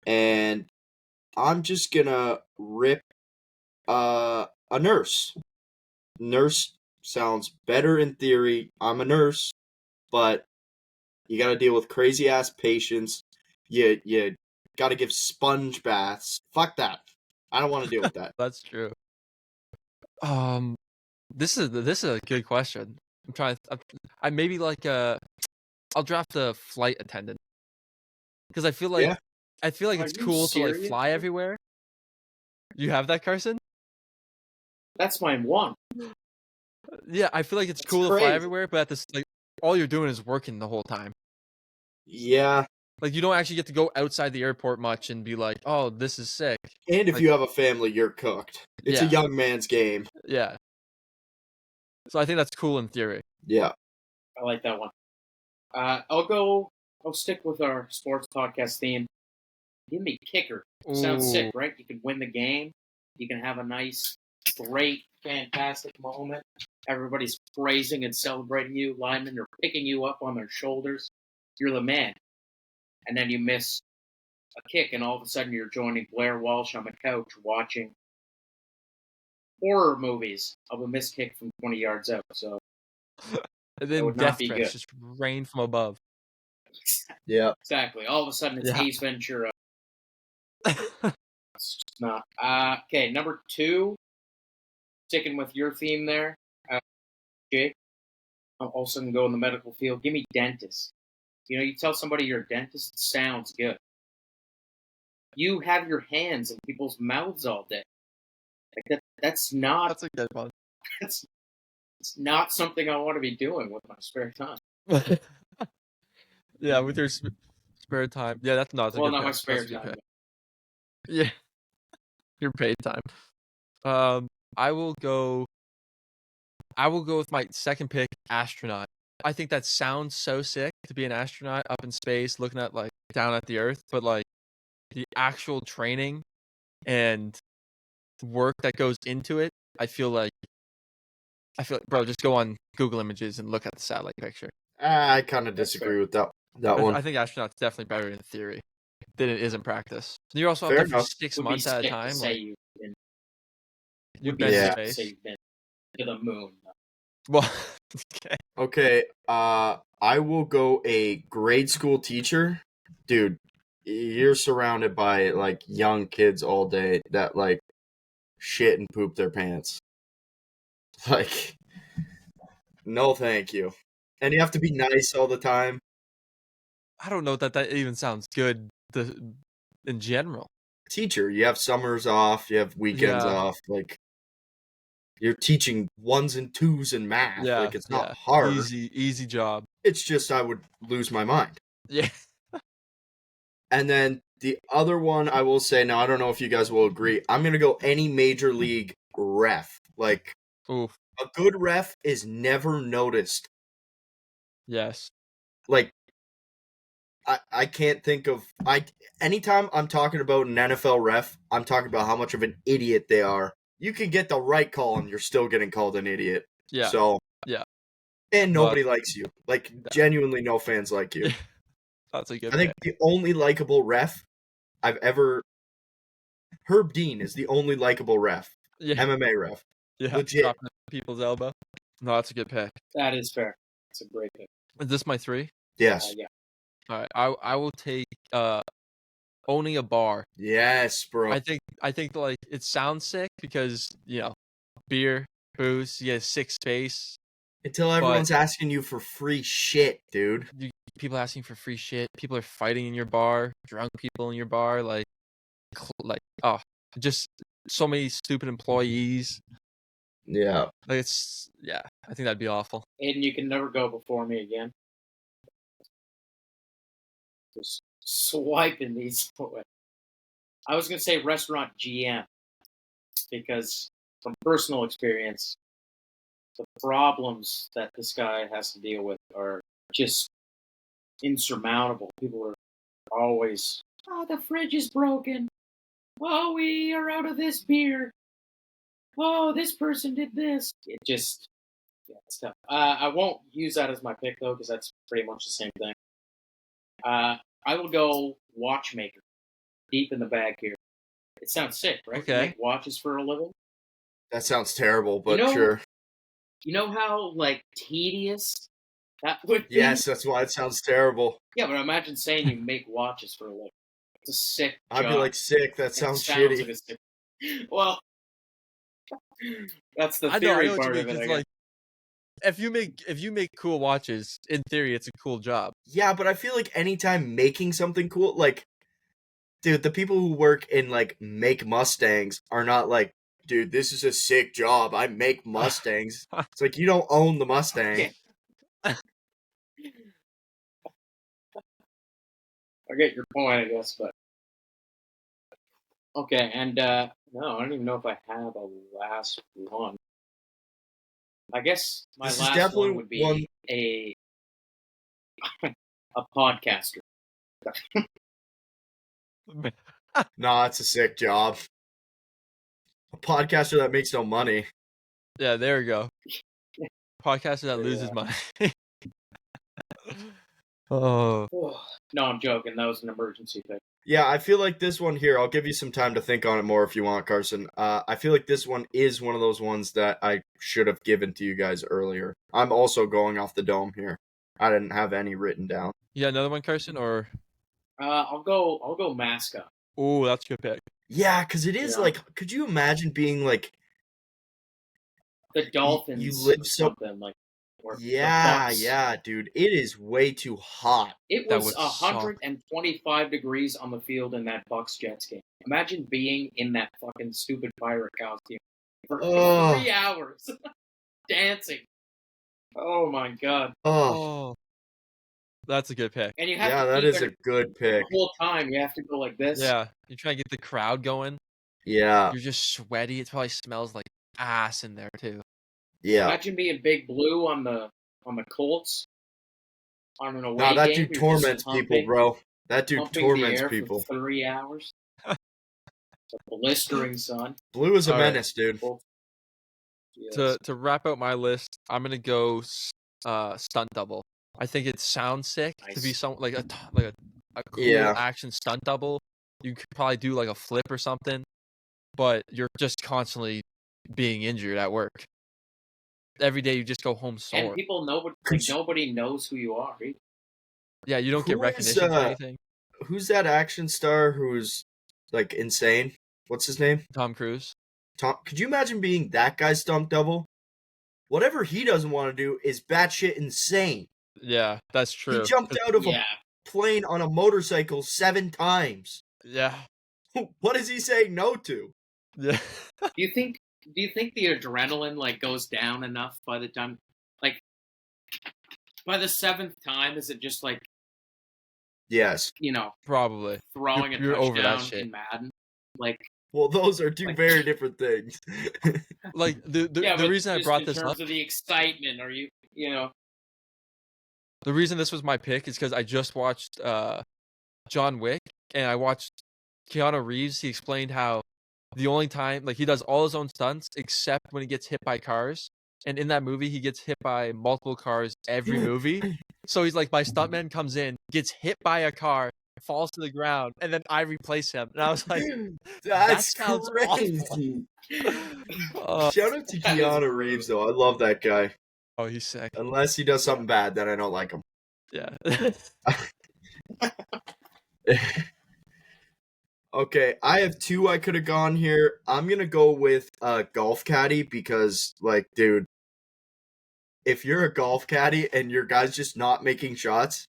And I'm just going to rip a nurse. Nurse sounds better in theory. I'm a nurse, but you got to deal with crazy-ass patients. You got to give sponge baths. Fuck that. I don't want to deal with that. That's true. This is a good question. I'm trying. I maybe I'll draft a flight attendant because I feel like it's cool to like fly everywhere. You have that, Carson? That's my one. Yeah, I feel like it's cool to fly everywhere, but at this all you're doing is working the whole time. Yeah. Like you don't actually get to go outside the airport much and be like, "Oh, this is sick." And if you have a family, you're cooked. It's a young man's game. Yeah. So I think that's cool in theory. Yeah. I like that one. I'll stick with our sports podcast theme. Give me kicker. Sounds sick, right? You can win the game. You can have a nice, great, fantastic moment. Everybody's praising and celebrating you. Linemen are picking you up on their shoulders. You're the man. And then you miss a kick, and all of a sudden you're joining Blair Walsh on the couch watching horror movies of a missed kick from 20 yards out. So, and then death threats just rain from above. Yeah, exactly. All of a sudden it's Ace Ventura. It's just not. Okay, number 2. Sticking with your theme there, Jake. I'm also going to go in the medical field. Give me dentist. You know, you tell somebody you're a dentist, it sounds good. You have your hands in people's mouths all day. Like that's not. That's a good one. It's not something I want to be doing with my spare time. Yeah, with your spare time. Yeah, that's not. Well, not my spare time. Yeah, your paid time. I will go with my second pick, astronaut. I think that sounds so sick to be an astronaut up in space, looking at down at the Earth, but the actual training and work that goes into it, I feel like, bro, just go on Google Images and look at the satellite picture. I kind of disagree with that one. I think astronaut's definitely better in theory than it is in practice. You're also out there for 6 months at a time. You've been to space. You've been to the moon. Well, okay. I will go a grade school teacher. Dude, you're surrounded by young kids all day that shit and poop their pants. No thank you. And you have to be nice all the time. I don't know that even sounds good. in general. Teacher, you have summers off, you have weekends off, like you're teaching 1s and 2s in math. Yeah, like it's not hard. Easy job. It's just I would lose my mind. Yeah. And then the other one I will say, now I don't know if you guys will agree, I'm going to go any major league ref. Like, Oof. a good ref is never noticed. Yes. Like, I can't think of... Anytime I'm talking about an NFL ref, I'm talking about how much of an idiot they are. You can get the right call and you're still getting called an idiot. Yeah. So... Yeah. And nobody likes you. Like, genuinely no fans like you. That's a good I think the only likable ref I've ever... Herb Dean is the only likable ref. Yeah. MMA ref. Yeah. Legit. Dropping people's elbow. No, that's a good pick. That is fair. It's a great pick. Is this my 3? Yes. Yeah. All right. I will take owning a bar. Yes, bro. I think like it sounds sick because, beer, booze, sick space. Until everyone's asking you for free shit, dude. People asking for free shit. People are fighting in your bar. Drunk people in your bar. Just so many stupid employees. Yeah. I think that'd be awful. Aiden, you can never go before me again. Just swiping these away. I was going to say restaurant GM because from personal experience, the problems that this guy has to deal with are just insurmountable. People are always, the fridge is broken. Oh, we are out of this beer. Oh, this person did this. It just, it's tough. I won't use that as my pick, though, because that's pretty much the same thing. I will go watchmaker. Deep in the bag here. It sounds sick, right? Okay. You make watches for a living. That sounds terrible, but sure. You know how, tedious that would be? Yes, that's why it sounds terrible. Yeah, but imagine saying you make watches for a living. It's a sick job. I'd be like, sick, that sounds shitty. Like well, that's the I theory know what part you of mean, it, I 'cause, guess. if you make cool watches, in theory, it's a cool job. Yeah, but I feel like anytime making something cool, dude, the people who work in, make Mustangs are not like, dude, this is a sick job. I make Mustangs. It's like, you don't own the Mustang. I get your point, I guess, but... Okay, and, no, I don't even know if I have a last one. I guess my last one would be a podcaster. Nah, it's a sick job. A podcaster that makes no money. Yeah, there we go. Podcaster that loses money. Oh. No, I'm joking. That was an emergency pick. Yeah, I feel like this one here, I'll give you some time to think on it more if you want, Carson. I feel like this one is one of those ones that I should have given to you guys earlier. I'm also going off the dome here. I didn't have any written down. Yeah, another one, Carson, or? I'll go mascot. Oh, that's a good pick. Yeah, because it is could you imagine being the Dolphins? You live something yeah, dude. It is way too hot. It was 125 degrees on the field in that Bucs-Jets game. Imagine being in that fucking stupid pirate costume for 3 hours, dancing. Oh my god. Oh, that's a good pick. And you have that is a good pick. The whole time you have to go like this. Yeah, you try to get the crowd going. Yeah. You're just sweaty. It probably smells like ass in there too. Yeah. Imagine being Big Blue on the Colts. On an away game. That dude torments people, bro. That dude torments people. For 3 hours. It's a blistering sun. Blue is a menace, dude. Yes. To wrap out my list, I'm gonna go stunt double. I think it sounds sick to be like a cool action stunt double. You could probably do like a flip or something, but you're just constantly being injured at work. Every day you just go home sore. And nobody knows who you are. Either. Yeah, you don't get recognition for anything. Who's that action star who's insane? What's his name? Tom Cruise. Could you imagine being that guy's stunt double? Whatever he doesn't want to do is batshit insane. Yeah, that's true. He jumped out of a plane on a motorcycle 7 times. Yeah. What is he saying no to? Yeah. Do you think the adrenaline like goes down enough by the time, like, by the 7th time? Is it just like, Yes. Probably. throwing a You're over that touchdown shit. in Madden? Like, Well, those are two very different things. Like the but reason I just brought in this terms up, of the excitement, are you the reason this was my pick is because I just watched John Wick, and I watched Keanu Reeves. He explained how the only time, like, he does all his own stunts except when he gets hit by cars. And in that movie, he gets hit by multiple cars every movie. So he's like, my stuntman comes in, gets hit by a car, falls to the ground, and then I replace him. And I was like, That's that sounds crazy. awful. Shout out to Keanu Reeves, though. I love that guy. Oh, he's sick. Unless he does something bad, then I don't like him. Yeah. Okay, I have two I could have gone here. I'm going to go with golf caddy because, like, dude, if you're a golf caddy and your guy's just not making shots,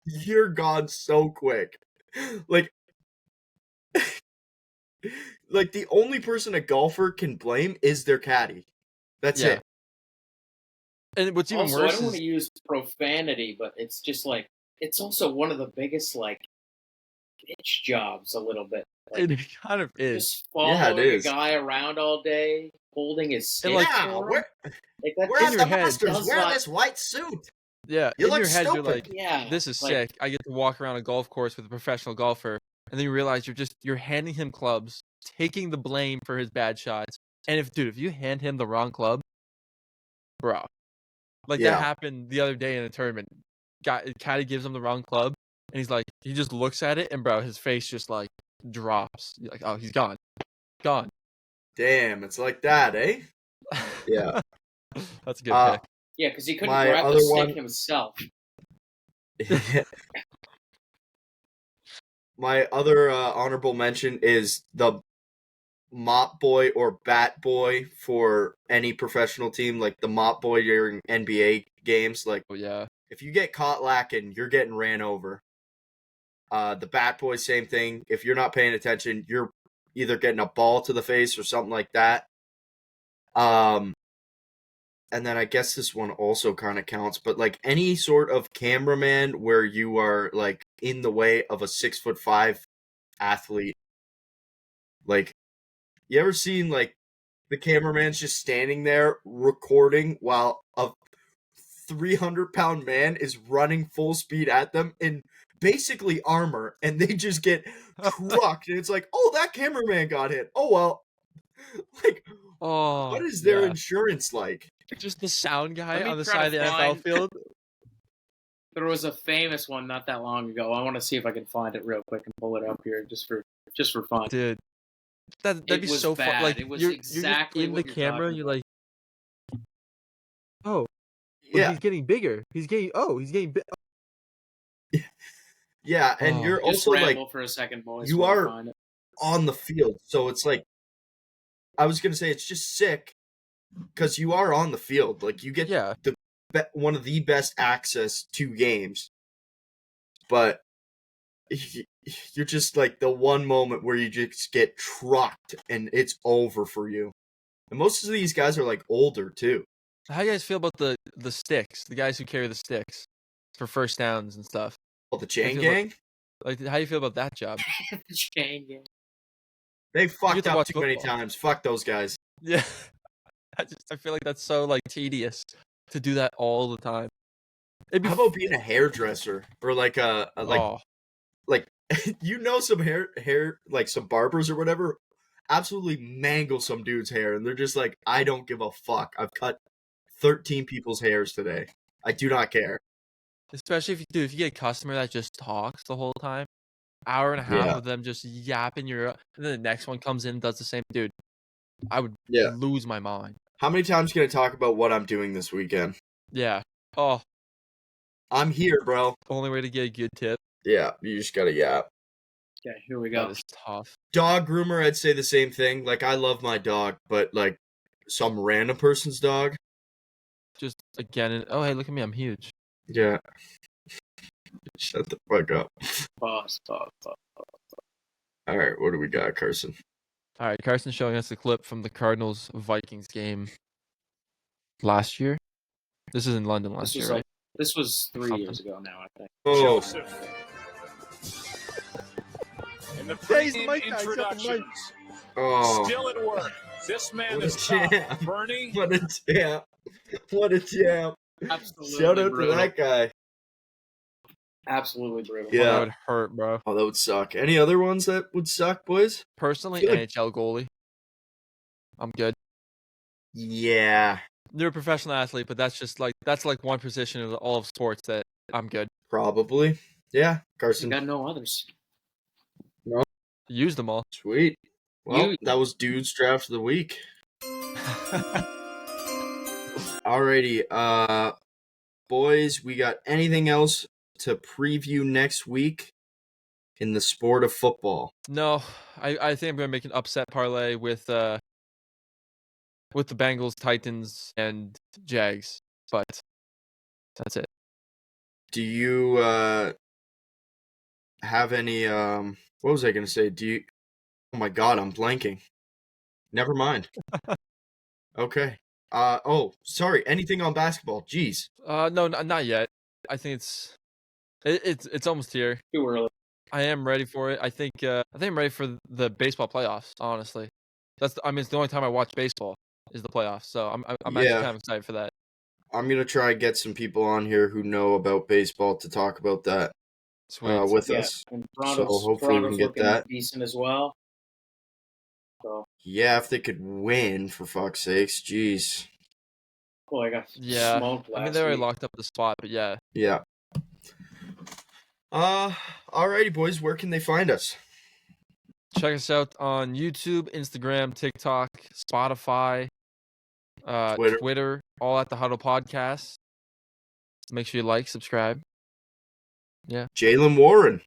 you're gone so quick. Like, the only person a golfer can blame is their caddy. That's Yeah. it. And what's even also, I worse don't want is to use profanity, but it's just like, it's also one of the biggest, like, bitch jobs a little bit. Like, it kind of is. just following it is. a guy around all day, holding his stick. like, Yeah, for him. we're Like, in your head, does Wear not- this white suit. Yeah, You in look your head, you're stupid. like, yeah, this is like, sick. I get to walk around a golf course with a professional golfer, and then you realize you're handing him clubs, taking the blame for his bad shots. And if you hand him the wrong club, bro, like Yeah. that happened the other day in a tournament. Caddy gives him the wrong club, and he's like, he just looks at it, and bro, his face just like drops. You're like, oh, he's gone. Damn, it's like that, eh? Yeah. That's a good pick. yeah, because he couldn't My grab the other stick one- himself. My other honorable mention is the mop boy or bat boy for any professional team, like the mop boy during NBA games. Like, Oh yeah, if you get caught lacking, you're getting ran over. The bat boy, same thing. If you're not paying attention, you're either getting a ball to the face or something like that. And then I guess this one also kind of counts, but like any sort of cameraman where you are like in the way of a 6'5" athlete. Like, you ever seen like the cameraman's just standing there recording while a 300-pound man is running full speed at them in basically armor, and they just get trucked, and it's like, oh, that cameraman got hit. Oh well. Like, oh, what is their yeah. insurance like? Just the sound guy Let me on the try side of the to NFL find- field. There was a famous one not that long ago. I want to see if I can find it real quick and pull it up here just for fun. Dude, that'd It be was so fun. bad. Like, It was you're exactly in the what you're camera, talking you're like, oh, Yeah, he's getting bigger. He's getting big. yeah, and Oh. you're Just also like ramble for a second, boys. you while I are- find it. on the field, so it's like, I was gonna say it's just sick because you are on the field. Like, you get Yeah, one of the best access to games, but you're just like the one moment where you just get trucked and it's over for you. And most of these guys are like older too. how do you guys feel about the sticks? The guys who carry the sticks for first downs and stuff. Oh, the chain I feel gang, Like, how do you feel about that job? Chain gang. they fucked to up watch too many football. times. Fuck those guys. Yeah, I feel like that's so like tedious to do that all the time. It'd be How about being a hairdresser or like a like oh, like you know, some hair like some barbers or whatever absolutely mangle some dude's hair, and they're just like, I don't give a fuck. I've cut 13 people's hairs today. I do not care. especially if you get a customer that just talks the whole time, hour and a half Yeah. of them just yapping your, and then the next one comes in and does the same. Dude, I would Yeah. lose my mind. How many times can I talk about what I'm doing this weekend? Yeah. Oh, I'm here, bro. only way to get a good tip. Yeah, you just gotta yap. Okay, here we That go. is tough. Dog groomer, I'd say the same thing. Like, I love my dog, but like some random person's dog. Just again, and oh hey, look at me, I'm huge. Yeah. Shut the fuck up. Pause. All right, what do we got, Carson? All right, Carson's showing us a clip from the Cardinals Vikings game last year. This is in London last year, right? This was 3 years ago now, I think. Oh, In the Praise the pregame mic, guys, got the mic. introductions, oh, still at work. This man what a is tough. champ! Bernie, What a champ! What a champ! Absolutely Shout out brutal. to that guy. Absolutely brutal. Yeah. Oh, that would hurt, bro. Oh, that would suck. Any other ones that would suck, boys? Personally, feel like- NHL goalie. I'm good. Yeah, You're a professional athlete, but that's like one position of all of sports that I'm good. probably. Yeah, You Carson. got no others. Use them all. Sweet. Well, You- that was Dude's Draft of the Week. Alrighty, boys, we got anything else to preview next week in the sport of football? No, I think I'm gonna make an upset parlay with the Bengals, Titans, and Jags, but that's it. Do you have any what was I gonna say? Oh my god, I'm blanking. Never mind. Okay. Oh, sorry. Anything on basketball? Jeez. No, not yet. I think it's almost here. Too early. I am ready for it. I think I'm ready for the baseball playoffs. Honestly, it's the only time I watch baseball is the playoffs. So I'm actually Yeah. kind of excited for that. I'm gonna try and get some people on here who know about baseball to talk about that Sweet. with Yeah, us. and So hopefully we can get looking that. decent as well. So, Yeah, if they could win, for fuck's sakes. Jeez. well, I got Yeah. smoked last I mean, they already week. locked up the spot, but yeah. Yeah. Alrighty, boys. Where can they find us? Check us out on YouTube, Instagram, TikTok, Spotify, Twitter, all at the Huddle Podcast. Make sure you like, subscribe. Jalen Warren.